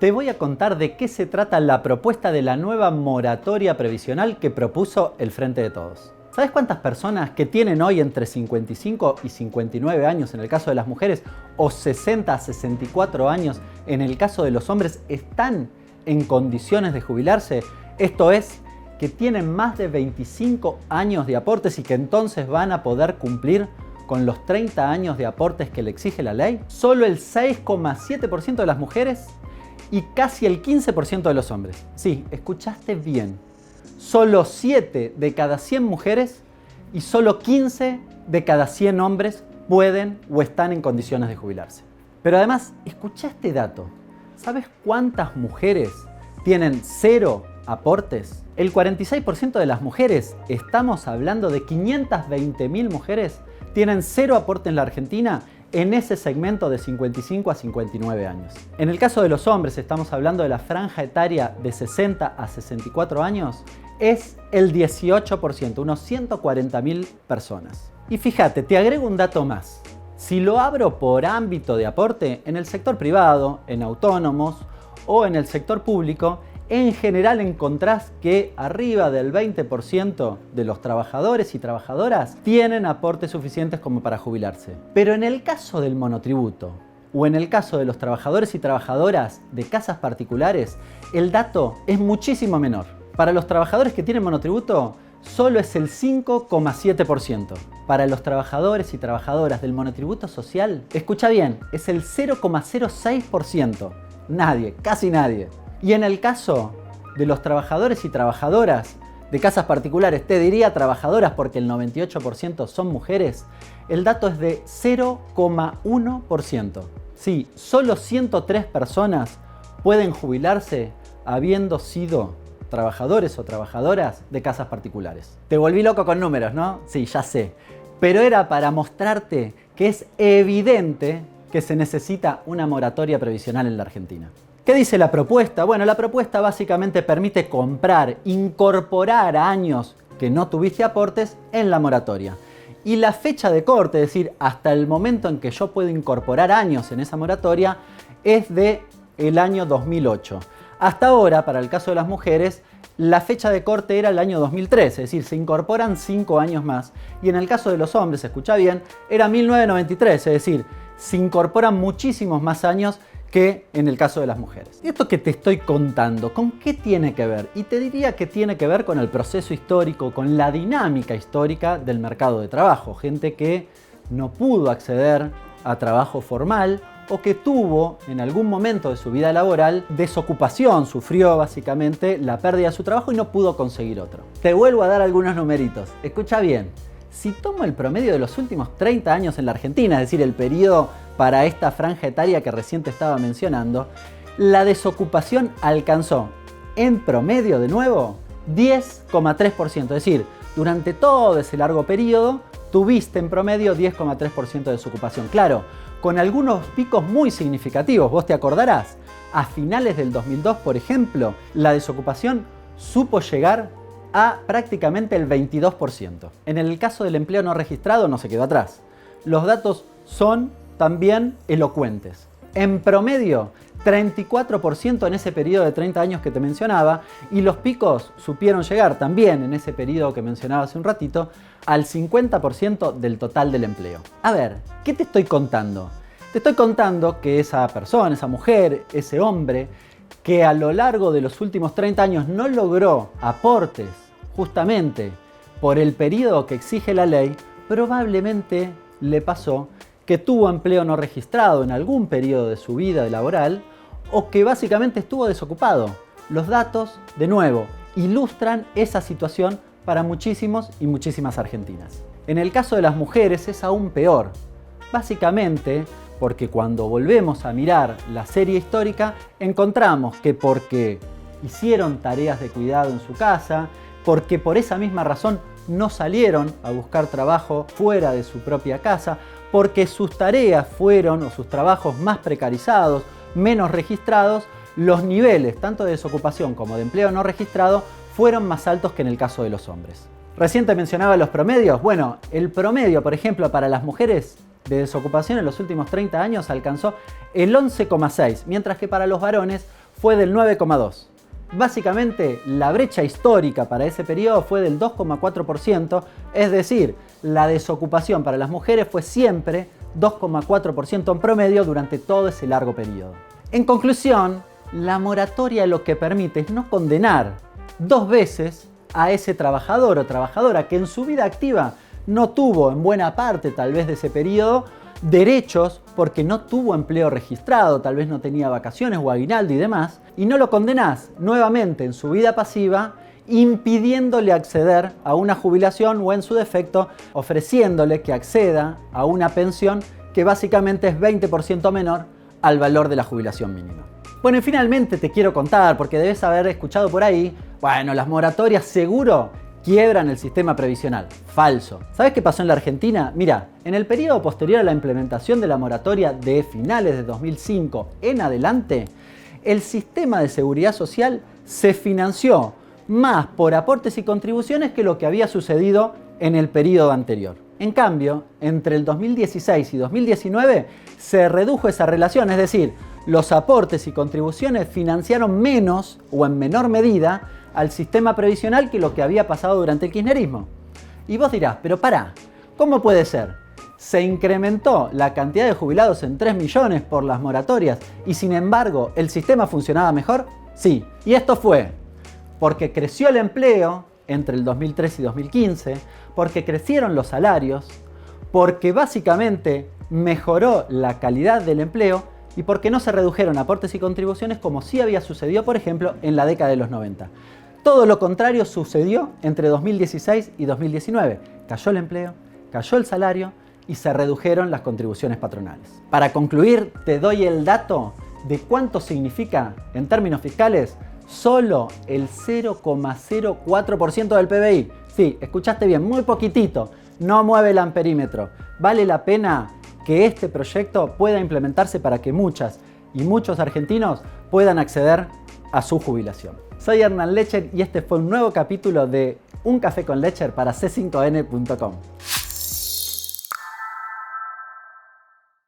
Te voy a contar de qué se trata la propuesta de la nueva moratoria previsional que propuso el Frente de Todos. ¿Sabes cuántas personas que tienen hoy entre 55 y 59 años en el caso de las mujeres o 60 a 64 años en el caso de los hombres están en condiciones de jubilarse? Esto es, que tienen más de 25 años de aportes y que entonces van a poder cumplir con los 30 años de aportes que le exige la ley. Solo el 6,7% de las mujeres y casi el 15% de los hombres. Sí, escuchaste bien. Solo 7 de cada 100 mujeres y solo 15 de cada 100 hombres pueden o están en condiciones de jubilarse. Pero además, escucha este dato. ¿Sabes cuántas mujeres tienen 0 aportes? El 46% de las mujeres, estamos hablando de 520.000 mujeres, tienen 0 aporte en la Argentina en ese segmento de 55 a 59 años. En el caso de los hombres, estamos hablando de la franja etaria de 60 a 64 años, es el 18%, unos 140.000 personas. Y fíjate, te agrego un dato más. Si lo abro por ámbito de aporte, en el sector privado, en autónomos o en el sector público, en general encontrás que arriba del 20% de los trabajadores y trabajadoras tienen aportes suficientes como para jubilarse. Pero en el caso del monotributo o en el caso de los trabajadores y trabajadoras de casas particulares, el dato es muchísimo menor. Para los trabajadores que tienen monotributo, solo es el 5,7%. Para los trabajadores y trabajadoras del monotributo social, escucha bien, es el 0,06%. Nadie, casi nadie. Y en el caso de los trabajadores y trabajadoras de casas particulares, te diría trabajadoras porque el 98% son mujeres, el dato es de 0,1%. Sí, solo 103 personas pueden jubilarse habiendo sido trabajadores o trabajadoras de casas particulares. Te volví loco con números, ¿no? Sí, ya sé. Pero era para mostrarte que es evidente que se necesita una moratoria previsional en la Argentina. ¿Qué dice la propuesta? Bueno, la propuesta básicamente permite incorporar años que no tuviste aportes en la moratoria. Y la fecha de corte, es decir, hasta el momento en que yo puedo incorporar años en esa moratoria, es de el año 2008. Hasta ahora, para el caso de las mujeres, la fecha de corte era el año 2013, es decir, se incorporan 5 años más. Y en el caso de los hombres, escucha bien, era 1993, es decir, se incorporan muchísimos más años que en el caso de las mujeres. Esto que te estoy contando, ¿con qué tiene que ver? Y te diría que tiene que ver con el proceso histórico, con la dinámica histórica del mercado de trabajo. Gente que no pudo acceder a trabajo formal o que tuvo en algún momento de su vida laboral desocupación, sufrió básicamente la pérdida de su trabajo y no pudo conseguir otro. Te vuelvo a dar algunos numeritos. Escucha bien. Si tomo el promedio de los últimos 30 años en la Argentina, es decir, el periodo para esta franja etaria que recién te estaba mencionando, la desocupación alcanzó en promedio de nuevo 10,3%. Es decir, durante todo ese largo periodo tuviste en promedio 10,3% de desocupación. Claro, con algunos picos muy significativos. Vos te acordarás, a finales del 2002, por ejemplo, la desocupación supo llegar a prácticamente el 22%. En el caso del empleo no registrado no se quedó atrás. Los datos son también elocuentes. En promedio, 34% en ese periodo de 30 años que te mencionaba, y los picos supieron llegar también en ese periodo que mencionaba hace un ratito al 50% del total del empleo. A ver, ¿qué te estoy contando? Te estoy contando que esa persona, esa mujer, ese hombre, que a lo largo de los últimos 30 años no logró aportes justamente por el periodo que exige la ley, probablemente le pasó que tuvo empleo no registrado en algún periodo de su vida laboral o que básicamente estuvo desocupado. Los datos, de nuevo, ilustran esa situación para muchísimos y muchísimas argentinas. En el caso de las mujeres es aún peor, básicamente porque cuando volvemos a mirar la serie histórica encontramos que porque hicieron tareas de cuidado en su casa, porque por esa misma razón no salieron a buscar trabajo fuera de su propia casa, porque sus tareas fueron o sus trabajos más precarizados, menos registrados, los niveles tanto de desocupación como de empleo no registrado fueron más altos que en el caso de los hombres. Recién te mencionaba los promedios. Bueno, el promedio, por ejemplo, para las mujeres de desocupación en los últimos 30 años alcanzó el 11,6, mientras que para los varones fue del 9,2%. Básicamente, la brecha histórica para ese periodo fue del 2,4%, es decir, la desocupación para las mujeres fue siempre 2,4% en promedio durante todo ese largo periodo. En conclusión, la moratoria lo que permite es no condenar dos veces a ese trabajador o trabajadora que en su vida activa no tuvo en buena parte tal vez de ese periodo derechos porque no tuvo empleo registrado, tal vez no tenía vacaciones o aguinaldo y demás, y no lo condenás nuevamente en su vida pasiva impidiéndole acceder a una jubilación o en su defecto ofreciéndole que acceda a una pensión que básicamente es 20% menor al valor de la jubilación mínima. Bueno, y finalmente te quiero contar, porque debes haber escuchado por ahí, bueno, las moratorias seguro quiebran el sistema previsional. Falso. ¿Sabes qué pasó en la Argentina? Mira, en el periodo posterior a la implementación de la moratoria de finales de 2005 en adelante, el sistema de seguridad social se financió más por aportes y contribuciones que lo que había sucedido en el periodo anterior. En cambio, entre el 2016 y 2019 se redujo esa relación, es decir, los aportes y contribuciones financiaron menos o en menor medida al sistema previsional que lo que había pasado durante el kirchnerismo. Y vos dirás, pero pará, ¿cómo puede ser? Se incrementó la cantidad de jubilados en 3 millones por las moratorias y sin embargo el sistema funcionaba mejor. Sí, y esto fue porque creció el empleo entre el 2003 y 2015, porque crecieron los salarios, porque básicamente mejoró la calidad del empleo y porque no se redujeron aportes y contribuciones como sí había sucedido, por ejemplo, en la década de los 90. Todo lo contrario sucedió entre 2016 y 2019. Cayó el empleo, cayó el salario y se redujeron las contribuciones patronales. Para concluir, te doy el dato de cuánto significa, en términos fiscales, solo el 0,04% del PBI. Sí, escuchaste bien, muy poquitito, no mueve el amperímetro. Vale la pena que este proyecto pueda implementarse para que muchas y muchos argentinos puedan acceder a su jubilación. Soy Hernán Lecher y este fue un nuevo capítulo de Un Café con Lecher para C5N.com.